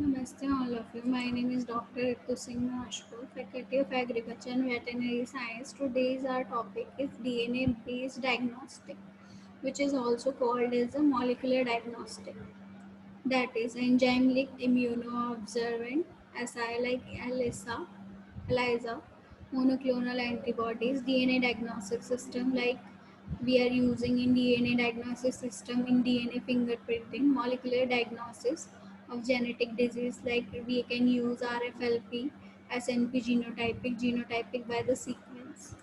Namaste all of you. My name is Dr. Ritu Singh Rajput, Faculty of Agriculture and Veterinary Science. Today's our topic is DNA based diagnostic, which is also called as a molecular diagnostic. That is enzyme linked immunoobservant, SI like ELISA, monoclonal antibodies, DNA diagnostic system like we are using in DNA diagnosis system in DNA fingerprinting, molecular diagnosis of genetic disease like we can use RFLP, SNP genotypic by the sequence.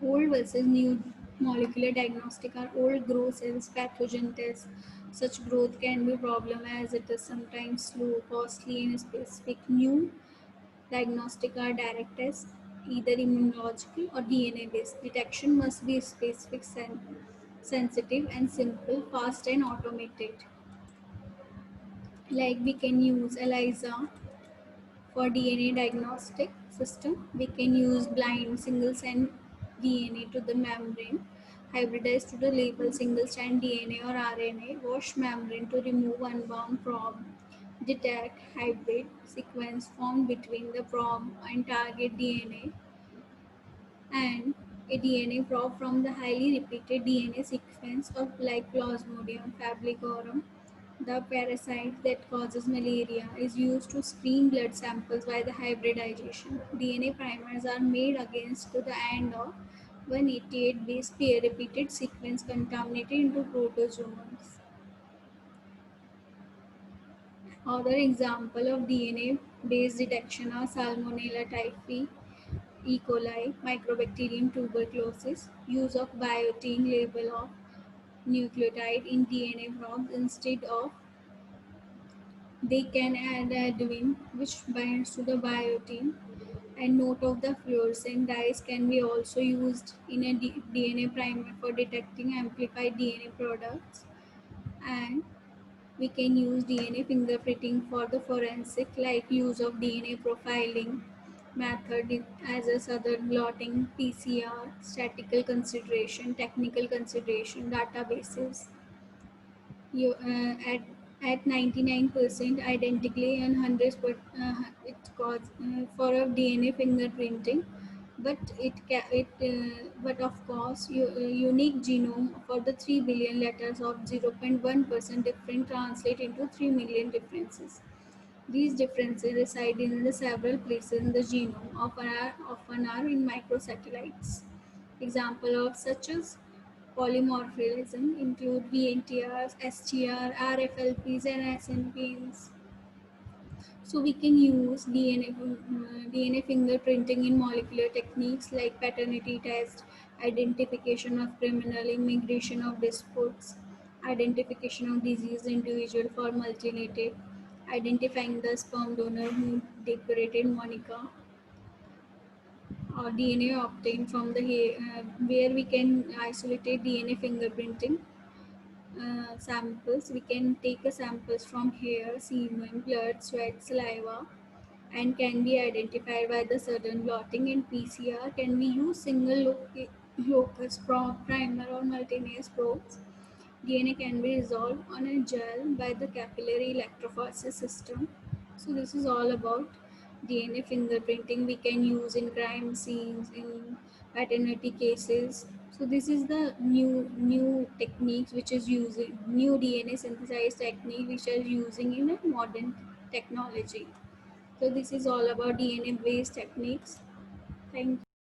Old versus new molecular diagnostic are old grow cells pathogen tests. Such growth can be problem as it is sometimes slow, costly and specific. New diagnostic are direct tests, either immunological or DNA based. Detection must be specific, sensitive and simple, fast and automated. Like we can use ELISA for DNA diagnostic system. We can use blind single strand DNA to the membrane, hybridize to the label single strand DNA or RNA, wash membrane to remove unbound probe, detect hybrid sequence formed between the probe and target DNA, and a DNA probe from the highly repeated DNA sequence of like Plasmodium falciparum, the parasite that causes malaria, is used to screen blood samples by the hybridization. DNA primers are made against to the end of 188 base pair repeated sequence contaminated into protozoans. Other example of DNA based detection are Salmonella typhi, E. coli, Mycobacterium tuberculosis, use of biotin label of nucleotide in DNA probes instead of they can add adenine which binds to the biotin, and note of the fluorescent dyes can be also used in a DNA primer for detecting amplified DNA products, and we can use DNA fingerprinting for the forensic, like use of DNA profiling method as a southern blotting, PCR, statistical consideration, technical consideration, databases. You at 99% identically and 100 it cause for a DNA fingerprinting, but but of course unique genome for the 3 billion letters of 0.1% different translate into 3 million differences. These differences reside in the several places in the genome, often are in microsatellites. Example of such as polymorphism include VNTRs, STR, RFLPs, and SNPs. So we can use DNA fingerprinting in molecular techniques like paternity test, identification of criminal, immigration of disputes, identification of diseased individual for multinative, identifying the sperm donor who decorated Monica, or DNA obtained from the where we can isolate DNA fingerprinting samples. We can take samples from hair, semen, blood, sweat, saliva, and can be identified by the certain blotting. And PCR can be used single locus probe, primer, or multinase probes. DNA can be resolved on a gel by the capillary electrophoresis system. So this is all about DNA fingerprinting we can use in crime scenes, in paternity cases. So this is the new techniques which is using new DNA synthesized technique which are using in a modern technology. So this is all about DNA based techniques. Thank you.